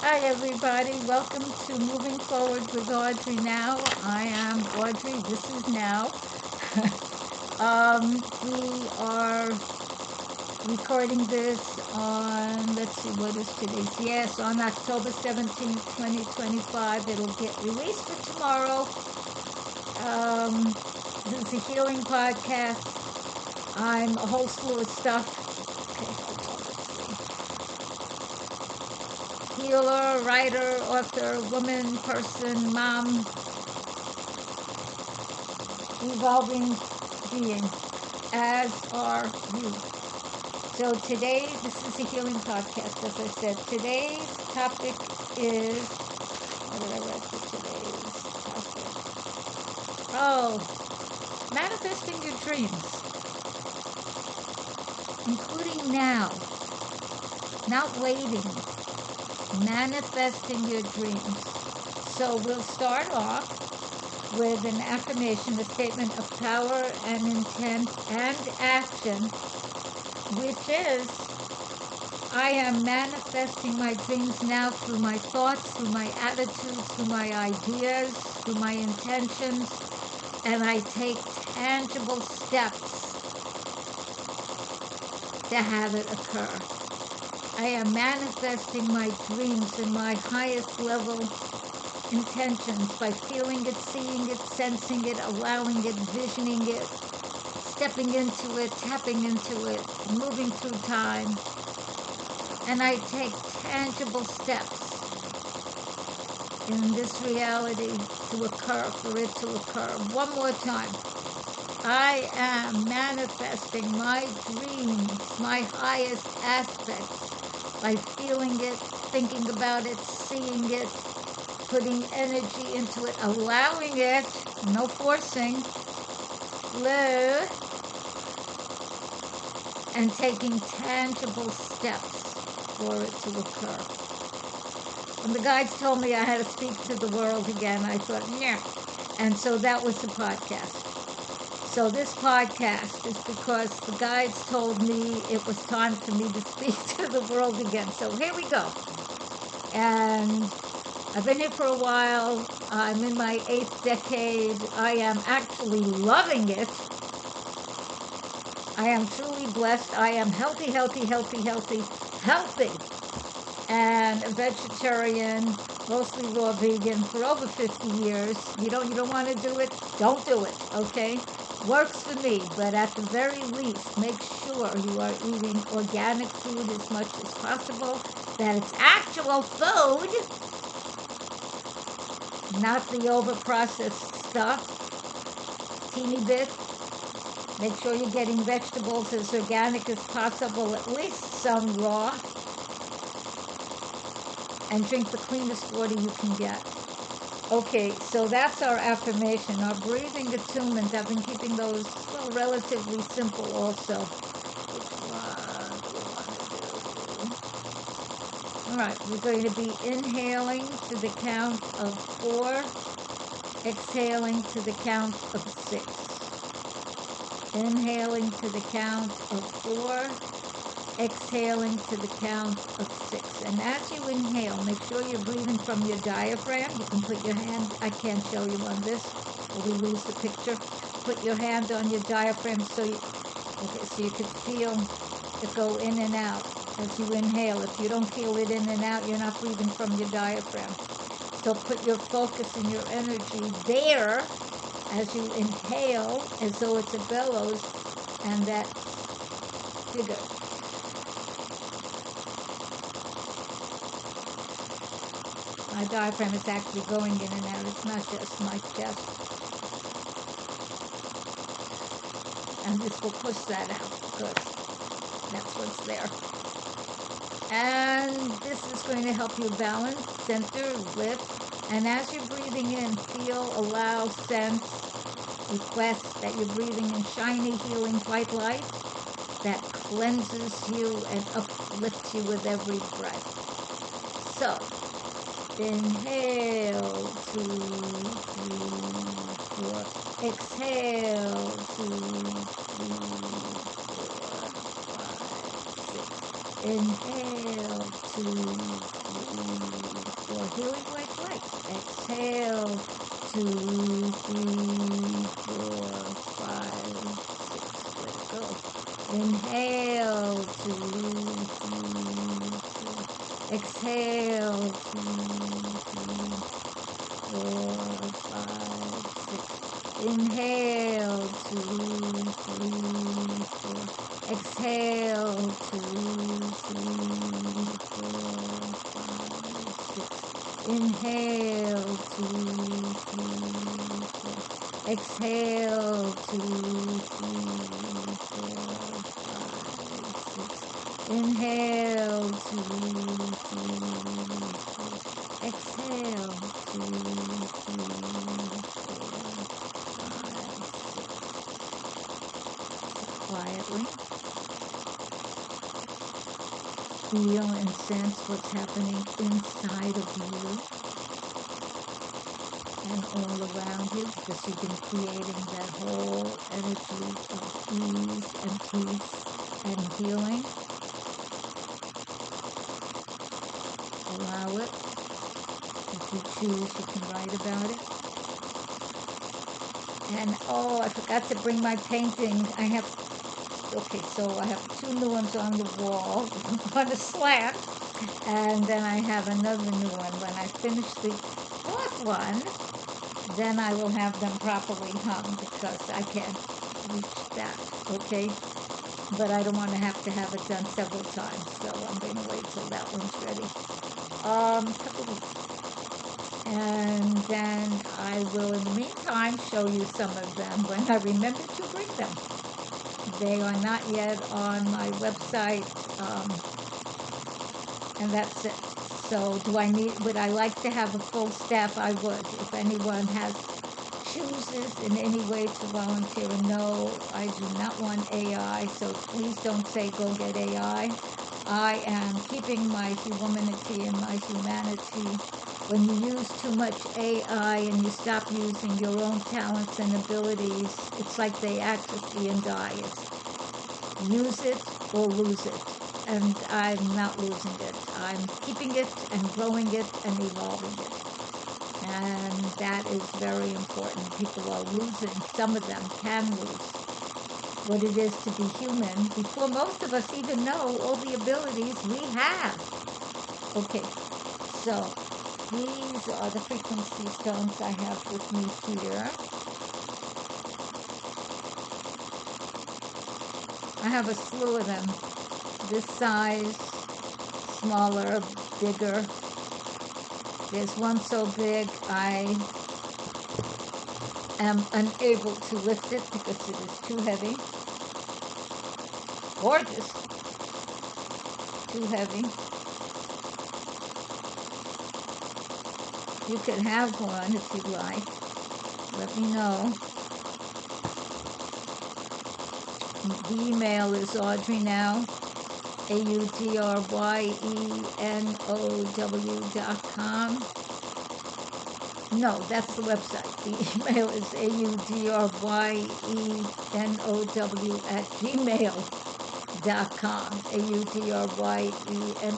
Hi everybody, welcome to Moving Forward with Audrey Now. I am Audrey, this is Now. We are recording this on, let's see, what is today's? Yes, on October 17th, 2025. It'll get released for tomorrow. This is a healing podcast. I'm a whole slew of stuff. Okay, hold on, let's see. Healer, writer, author, woman, person, mom, evolving being, as are you. So today, this is a healing podcast, as I said. Today's topic is, what did I write for today's topic? Oh, manifesting your dreams, including now, not waiting, manifesting your dreams. So we'll start off with an affirmation, a statement of power and intent and action, which is, I am manifesting my dreams now through my thoughts, through my attitudes, through my ideas, through my intentions, and I take tangible steps to have it occur. I am manifesting my dreams in my highest level intentions by feeling it, seeing it, sensing it, allowing it, visioning it, stepping into it, tapping into it, moving through time. And I take tangible steps in this reality to occur, for it to occur. One more time. I am manifesting my dreams, my highest aspects, by feeling it, thinking about it, seeing it, putting energy into it, allowing it, no forcing, and taking tangible steps for it to occur. When the guides told me I had to speak to the world again, I thought, yeah. And so that was the podcast. So this podcast is because the guides told me it was time for me to speak to the world again. So here we go. And I've been here for a while. I'm in my 8th decade. I am actually loving it. I am truly blessed. I am healthy, and a vegetarian, mostly raw vegan for over 50 years. You don't want to do it? Don't do it, okay? Works for me, but at the very least, make sure you are eating organic food as much as possible, that it's actual food, not the over-processed stuff, teeny bit. Make sure you're getting vegetables as organic as possible, at least some raw, and drink the cleanest water you can get. Okay, so that's our affirmation, our breathing attunement. I've been keeping those, well, relatively simple also. Which one do we want to do? All right, we're going to be inhaling to the count of 4, exhaling to the count of 6. Inhaling to the count of 4, exhaling to the count of 6. And as you inhale, make sure you're breathing from your diaphragm. You can put your hand, I can't show you on this, or we lose the picture. Put your hand on your diaphragm so you can feel it go in and out as you inhale. If you don't feel it in and out, you're not breathing from your diaphragm. So put your focus and your energy there as you inhale, as though it's a bellows, and that figure. My diaphragm is actually going in and out. It's not just my chest. And this will push that out because that's what's there. And this is going to help you balance, center, lift. And as you're breathing in, feel, allow, sense, request that you're breathing in shiny, healing white light that cleanses you and uplifts you with every breath. So, inhale, 2, 3, 4. Exhale, 2, 3, 4, 5, 6. Inhale, 2, 3, 4. Healing like light. Exhale, 2, 3, 4, 5, 6. Let it go. Inhale, 2, 3, 4. Exhale, 2, 3, 4, 5, 6. Inhale, 2, 3, 4. Exhale, 2, 3, 4, 5, 6. Inhale, 2, 3, 4. Exhale, 2, 3, 4, 5, 6. Inhale, 2, 3, 4. Exhale, 2, 3, 4, 5, 6. Quietly. Feel and sense what's happening inside of you and all around you, because you've been creating that whole energy of ease and peace and healing. Allow it. If you choose, you can write about it. And oh, I forgot to bring my painting. I have 2 new ones on the wall on a slant, and then I have another new one. When I finish the 4th one, then I will have them properly hung, because I can't reach that, okay? But I don't want to have it done several times, so I'm going to wait till that one's ready. And then I will, in the meantime, show you some of them when I remember to bring them. They are not yet on my website, and that's it. So would I like to have a full staff? I would. If anyone chooses in any way to volunteer, no, I do not want AI, so please don't say go get AI. I am keeping my humanity and my humanity. When you use too much AI and you stop using your own talents and abilities, it's like they atrophy and die. It's use it or lose it. And I'm not losing it. I'm keeping it and growing it and evolving it. And that is very important. People are losing. Some of them can lose what it is to be human before most of us even know all the abilities we have. Okay, so these are the frequency stones I have with me here. I have a slew of them. This size, smaller, bigger. There's one so big I am unable to lift it because it is too heavy. Gorgeous. Too heavy. You could have one if you'd like. Let me know. The email is audreynow, AUDRYENOW.com. No, that's the website. The email is AUDRYENOW@gmail.com.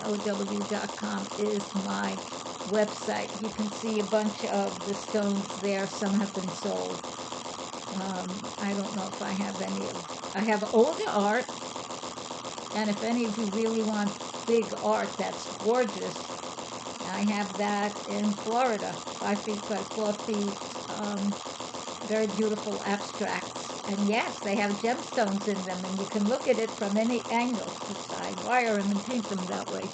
AUDRYENOW.com is my website. You can see a bunch of the stones there. Some have been sold. I don't know if I have any of. I have older art, and if any of you really want big art that's gorgeous, I have that in Florida, 5 feet by 4 feet, very beautiful abstracts. And yes, they have gemstones in them, and you can look at it from any angle, because I wire them and paint them that way.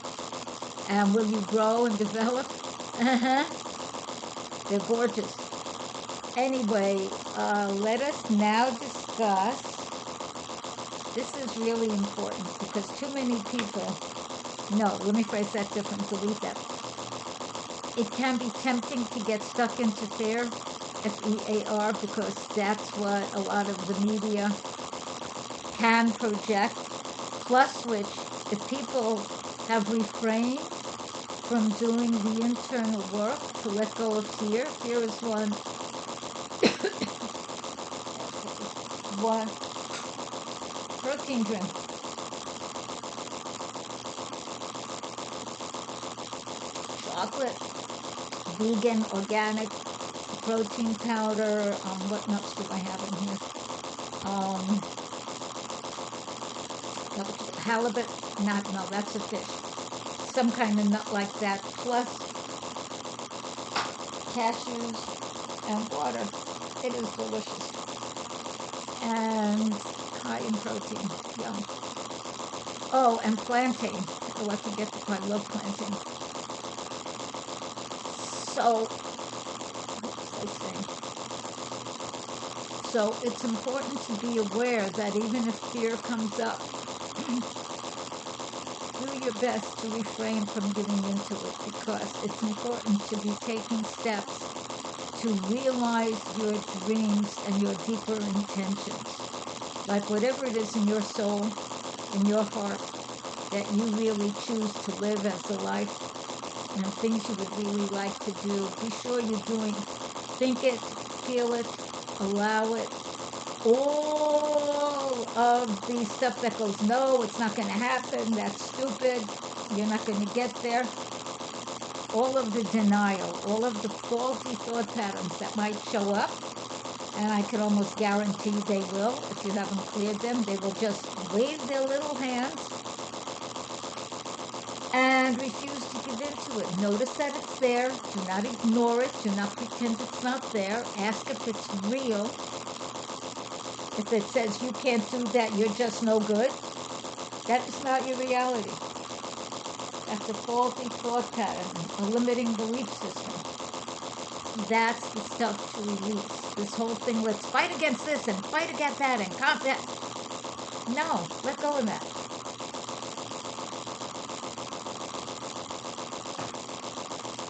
And will you grow and develop? They're gorgeous. Anyway, let us now discuss. This is really important because too many people. No, let me phrase that different. Delete that. It can be tempting to get stuck into fear, FEAR, because that's what a lot of the media can project. Plus which, if people have refrained from doing the internal work to let go of fear, fear is one protein drink. chocolate, vegan, organic, protein powder. What nuts do I have in here? Um, Halibut, no, that's a fish. Some kind of nut like that, plus cashews and water. It is delicious. And high in protein. Yum. Oh, and plantain. Oh, I forget that I love plantain. So, what was I saying? So it's important to be aware that even if fear comes up, do your best to refrain from giving into it, because it's important to be taking steps to realize your dreams and your deeper intentions. Like whatever it is in your soul, in your heart, that you really choose to live as a life, and things you would really like to do. Be sure you're doing, think it, feel it, allow it. All of the stuff that goes, no, it's not going to happen, that's stupid, you're not going to get there. All of the denial, all of the faulty thought patterns that might show up, and I can almost guarantee they will, if you haven't cleared them, they will just wave their little hands and refuse to give into it. Notice that it's there. Do not ignore it. Do not pretend it's not there. Ask if it's real. If it says you can't do that, you're just no good, that is not your reality. That's a faulty thought pattern, a limiting belief system. That's the stuff to release. This whole thing, let's fight against this and fight against that and comp that. No, let go of that.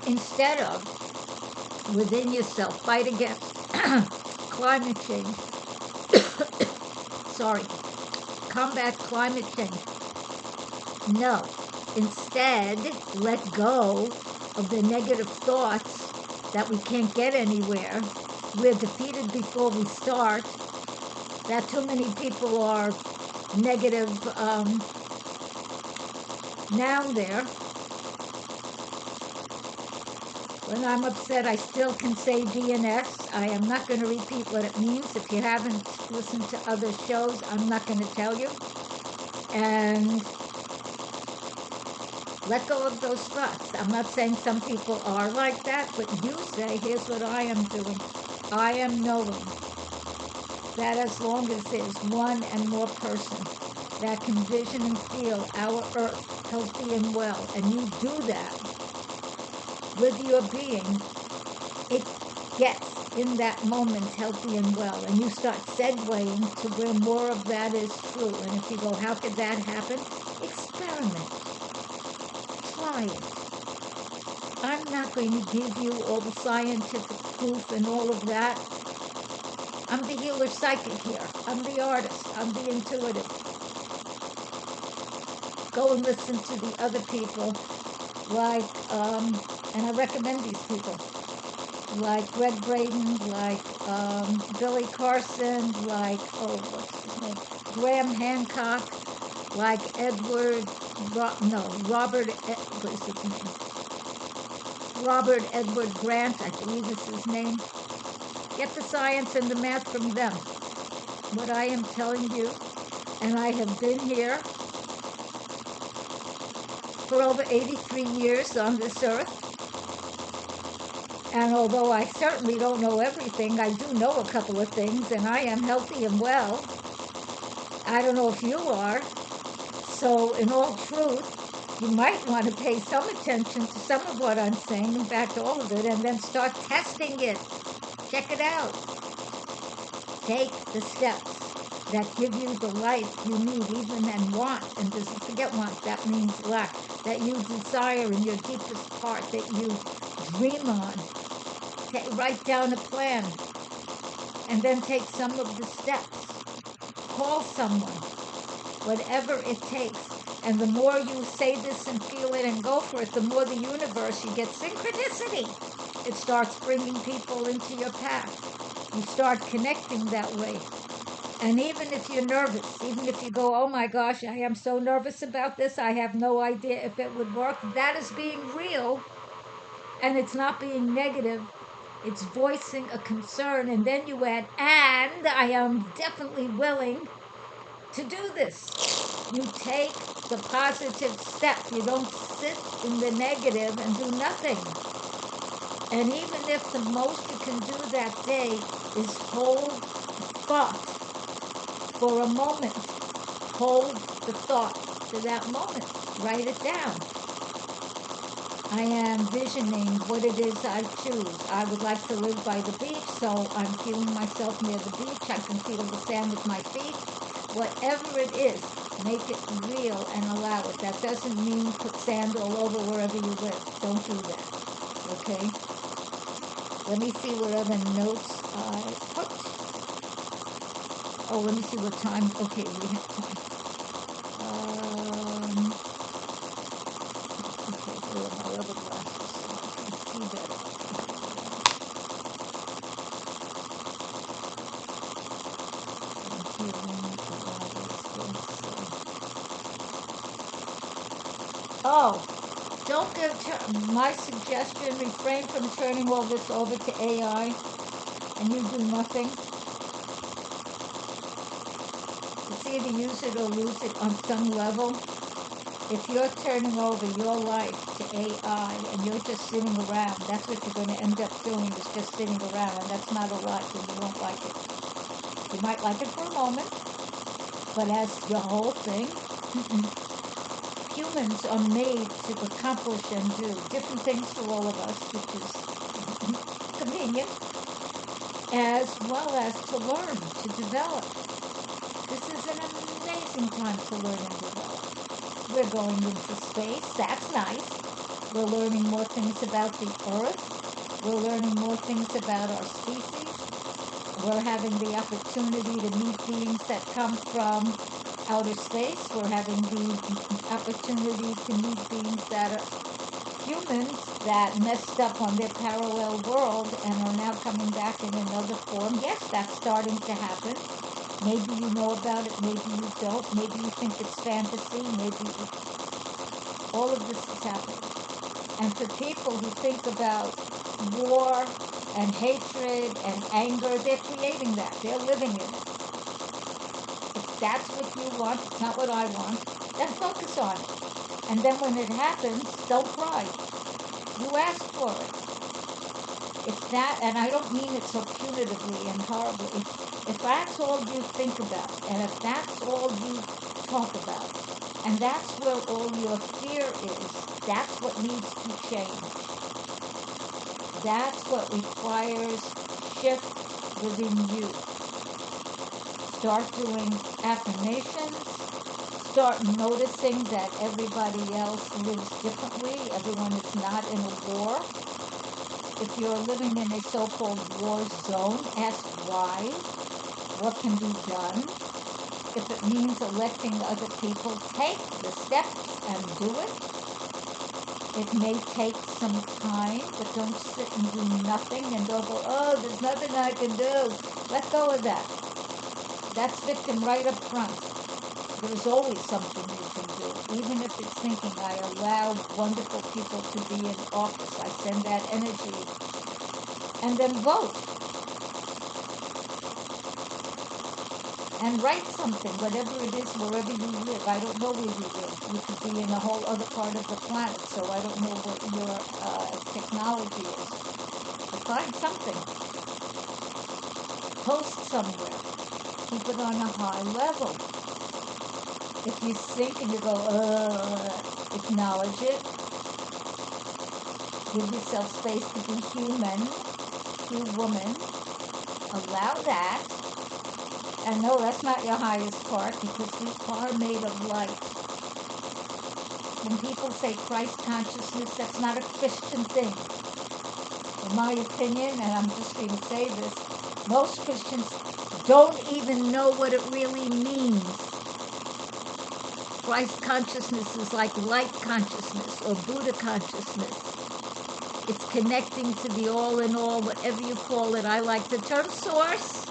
Instead of, within yourself, fight against climate change. Sorry, combat climate change. No. Instead, let go of the negative thoughts that we can't get anywhere. We're defeated before we start. That too many people are negative now there. When I'm upset, I still can say DNS. I am not going to repeat what it means. If you haven't listened to other shows, I'm not going to tell you. And let go of those thoughts. I'm not saying some people are like that, but you say, here's what I am doing. I am knowing that as long as there's one and more person that can vision and feel our earth healthy and well, and you do that with your being, it gets in that moment healthy and well, and you start segueing to where more of that is true. And if you go, how could that happen? Experiment. Try it. I'm not going to give you all the scientific proof and all of that. I'm the healer psychic here. I'm the artist. I'm the intuitive. Go and listen to the other people, like, and I recommend these people, like Greg Braden, like Billy Carson, like, what's his name? Graham Hancock, like Robert, what is his name? Robert Edward Grant, I believe is his name. Get the science and the math from them. What I am telling you, and I have been here for over 83 years on this earth. And although I certainly don't know everything, I do know a couple of things, and I am healthy and well. I don't know if you are. So in all truth, you might want to pay some attention to some of what I'm saying, in fact, all of it, and then start testing it. Check it out. Take the steps that give you the life you need, even and want, and forget want, that means lack, that you desire in your deepest part, that you dream on. Write down a plan, and then take some of the steps. Call someone, whatever it takes. And the more you say this and feel it and go for it, the more the universe, you get synchronicity. It starts bringing people into your path. You start connecting that way. And even if you're nervous, even if you go, oh my gosh, I am so nervous about this, I have no idea if it would work, that is being real. And it's not being negative, it's voicing a concern, and then you add, and I am definitely willing to do this. You take the positive step. You don't sit in the negative and do nothing. And even if the most you can do that day is hold thought for a moment, hold the thought for that moment, write it down. I am visioning what it is I choose. I would like to live by the beach, so I'm feeling myself near the beach. I can feel the sand with my feet. Whatever it is, make it real and allow it. That doesn't mean put sand all over wherever you live. Don't do that. Okay? Let me see what other notes I put. Oh, let me see what time. Okay, we have time. Okay, where are my other glasses? So I can see better. Oh, don't give my suggestion, refrain from turning all this over to AI and you do nothing. It's either use it or lose it on some level. If you're turning over your life to AI and you're just sitting around, that's what you're going to end up doing, is just sitting around, and that's not a life, and you won't like it. You might like it for a moment, but as your whole thing, humans are made to accomplish and do different things for all of us, which is convenient, as well as to learn, to develop. This is an amazing time to learn and develop. We're going into space. That's nice. We're learning more things about the Earth. We're learning more things about our species. We're having the opportunity to meet beings that come from outer space. We're having the opportunity to meet beings that are humans that messed up on their parallel world and are now coming back in another form. Yes, that's starting to happen. Maybe you know about it, maybe you don't, maybe you think it's fantasy, maybe all of this is happening. And for people who think about war and hatred and anger, they're creating that. They're living in it. If that's what you want, it's not what I want, then focus on it. And then when it happens, don't cry. You asked for it. If that, and I don't mean it so punitively and horribly, if that's all you think about, and if that's all you talk about, and that's where all your fear is, that's what needs to change. That's what requires shift within you. Start doing affirmations. Start noticing that everybody else lives differently. Everyone is not in a war. If you're living in a so-called war zone, ask why. What can be done? If it means electing other people, take the steps and do it. It may take some time, but don't sit and do nothing and don't go, oh, there's nothing I can do. Let go of that. That's victim right up front. There's always something you can do, even if it's thinking, I allow wonderful people to be in office. I send that energy. And then vote. And write something, whatever it is, wherever you live. I don't know where you live. You could be in a whole other part of the planet, so I don't know what your technology is. But find something. Post somewhere. Keep it on a high level. If you think and you go, acknowledge it. Give yourself space to be human, be woman. Allow that. And no, that's not your highest part, because we are made of light. When people say Christ consciousness, that's not a Christian thing. In my opinion, and I'm just going to say this, most Christians don't even know what it really means. Christ consciousness is like light consciousness or Buddha consciousness. It's connecting to the all in all, whatever you call it. I like the term source.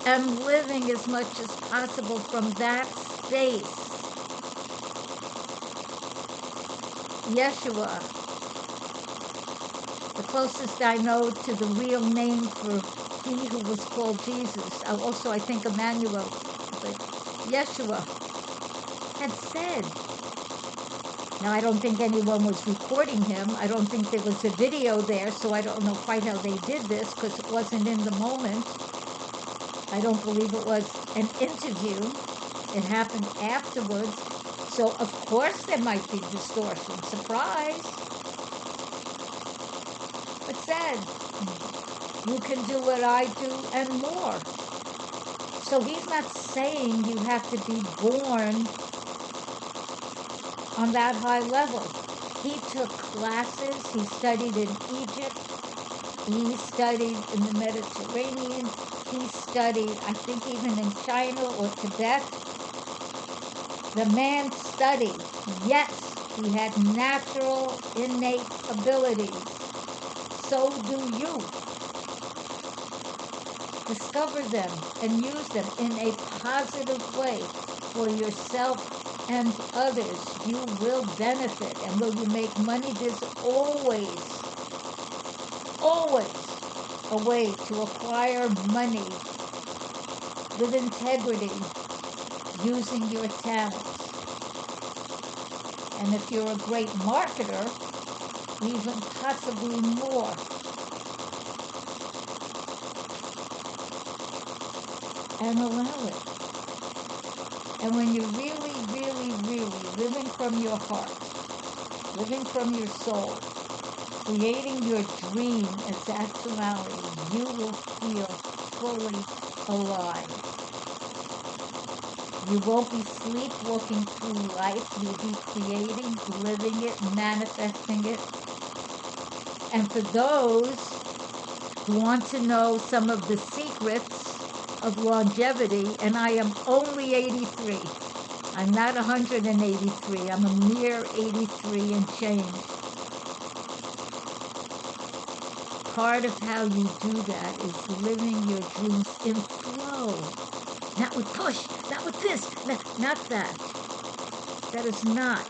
And living as much as possible from that space. Yeshua, the closest I know to the real name for he who was called Jesus. Also, I think Emmanuel, but Yeshua had said. Now, I don't think anyone was recording him. I don't think there was a video there, so I don't know quite how they did this because it wasn't in the moment. I don't believe it was an interview. It happened afterwards. So, of course, there might be distortion. Surprise! But said, you can do what I do and more. So he's not saying you have to be born on that high level. He took classes. He studied in Egypt. He studied in the Mediterranean. He studied, I think, even in China or Tibet. The man studied. Yes, he had natural, innate abilities. So do you. Discover them and use them in a positive way for yourself and others. You will benefit. And will you make money? There's always a way to acquire money with integrity using your talents. And if you're a great marketer, even possibly more. And allow it. And when you're really, really, really living from your heart, living from your soul, creating your dream as actuality, you will feel fully alive. You won't be sleepwalking through life. You'll be creating, living it, manifesting it. And for those who want to know some of the secrets of longevity, and I am only 83. I'm not 183. I'm a mere 83 and change. Part of how you do that is living your dreams in flow. Not with push, not with this, not that. That is not.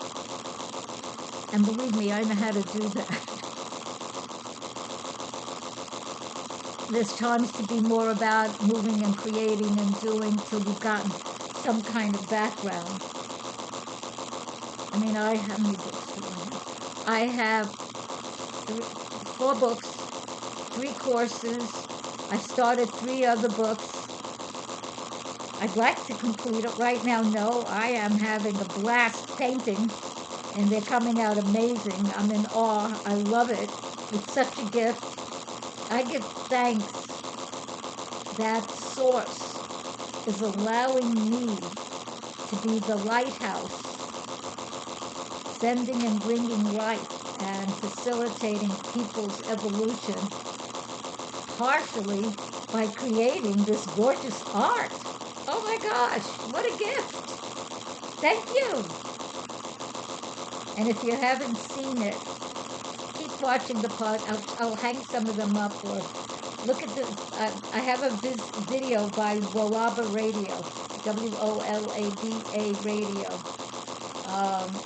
And believe me, I know how to do that. There's times to be more about moving and creating and doing till you've gotten some kind of background. I mean, how many books do I have? I have 4 books, 3 courses. I started 3 other books. I'd like to complete it right now. No, I am having a blast painting, and they're coming out amazing. I'm in awe. I love it. It's such a gift. I give thanks that Source is allowing me to be the lighthouse, sending and bringing light and facilitating people's evolution, partially by creating this gorgeous art. Oh my gosh, what a gift! Thank you! And if you haven't seen it, keep watching the pod. I'll hang some of them up, or look at this. I have a video by Wolaba Radio, WOLABA Radio.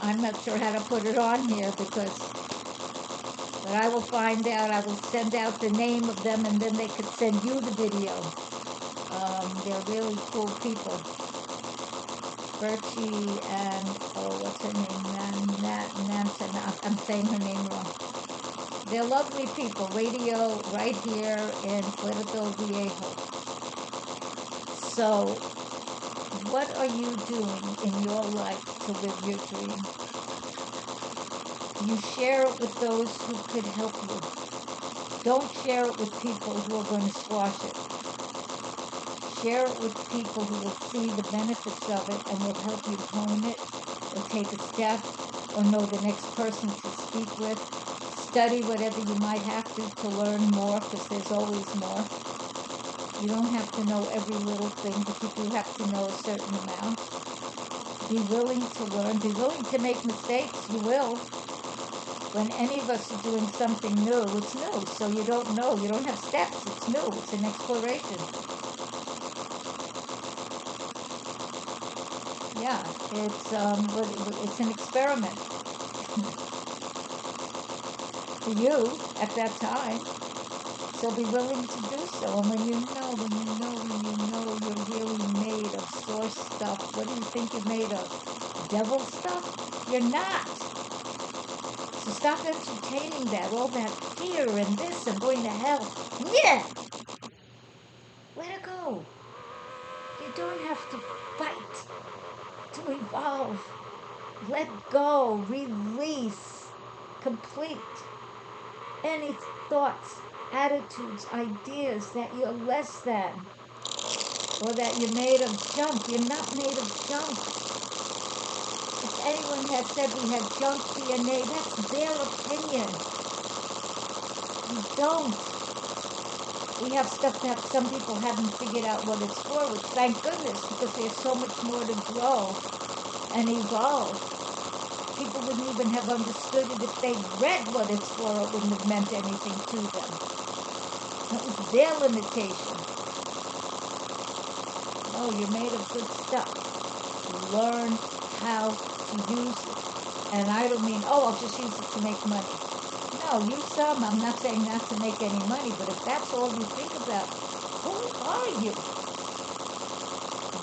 I'm not sure how to put it on here but I will find out. I will send out the name of them, and then they could send you the video. They're really cool people. Bertie and, what's her name? Nancy. I'm saying her name wrong. They're lovely people. Radio right here in Puerto Viejo. So, what are you doing in your life to live your dream? You share it with those who could help you. Don't share it with people who are going to squash it. Share it with people who will see the benefits of it and will help you hone it, or take a step, or know the next person to speak with. Study whatever you might have to learn more, because there's always more. You don't have to know every little thing, but you do have to know a certain amount. Be willing to learn. Be willing to make mistakes. You will. When any of us are doing something new, it's new. So you don't know. You don't have steps. It's new. It's an exploration. Yeah, it's an experiment. to you at that time. So be willing to do so. And when you know you're really made of source stuff, what do you think you're made of? Devil stuff? You're not. So stop entertaining that, all that fear and this and going to hell. Yeah! Let it go. You don't have to fight to evolve. Let go, release, complete any thoughts, attitudes, ideas that you're less than or that you're made of junk. You're not made of junk. If anyone had said we had junk DNA, that's their opinion. You don't. We have stuff that some people haven't figured out what it's for, which thank goodness, because there's so much more to grow and evolve. People wouldn't even have understood it if they read what it's for. It wouldn't have meant anything to them. That was their limitation. No, you're made of good stuff. Learn how to use it. And I don't mean, I'll just use it to make money. No, use some. I'm not saying not to make any money, but if that's all you think about, who are you?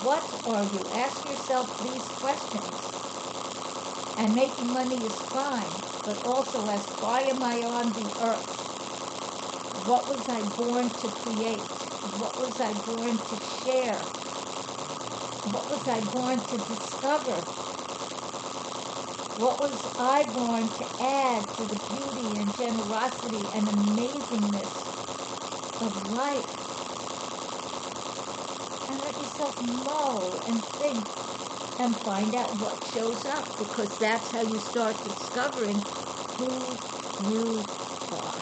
What are you? Ask yourself these questions. And making money is fine, but also ask, why am I on the earth? What was I born to create? What was I born to share? What was I born to discover? What was I born to add to the beauty and generosity and amazingness of life? And let yourself mull and think and find out what shows up, because that's how you start discovering who you are.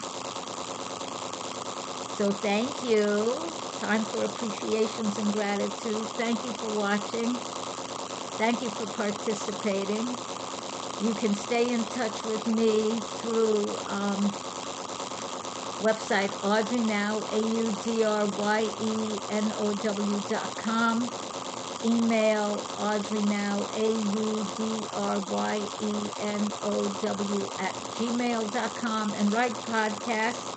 So thank you. Time for appreciations and gratitude. Thank you for watching. Thank you for participating. You can stay in touch with me through website AudreyNow, AudreyNow.com. Email AudreyNow, AudreyNow@gmail.com, and write podcasts,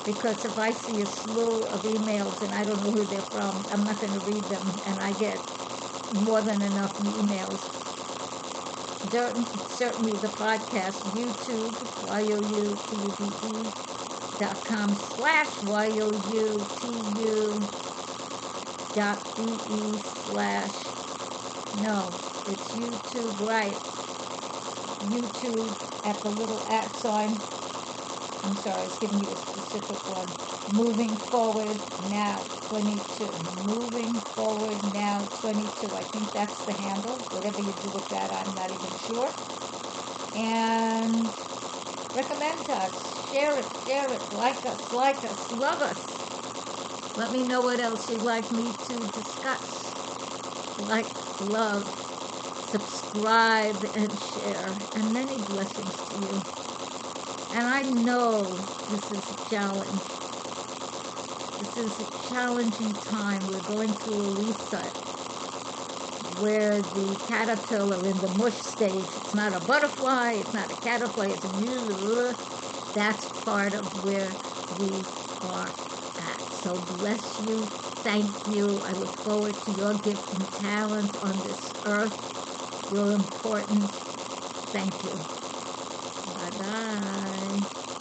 because if I see a slew of emails and I don't know who they're from, I'm not going to read them, and I get more than enough emails. Certainly the podcast, YouTube, youtubu.com/YOUTU.BE/ no, it's YouTube, right? YouTube at the little @ I'm sorry, I was giving you a specific one. Moving Forward Now 22. Moving Forward Now 22. I think that's the handle. Whatever you do with that, I'm not even sure. And recommend us. Share it, like us, love us. Let me know what else you'd like me to discuss. Like, love, subscribe, and share. And many blessings to you. And I know this is a challenge. This is a challenging time. We're going through a reset where the caterpillar in the mush stage, it's not a butterfly, it's not a caterpillar, it's a... That's part of where we are at. So bless you. Thank you. I look forward to your gift and talent on this earth. You're important. Thank you. Bye-bye.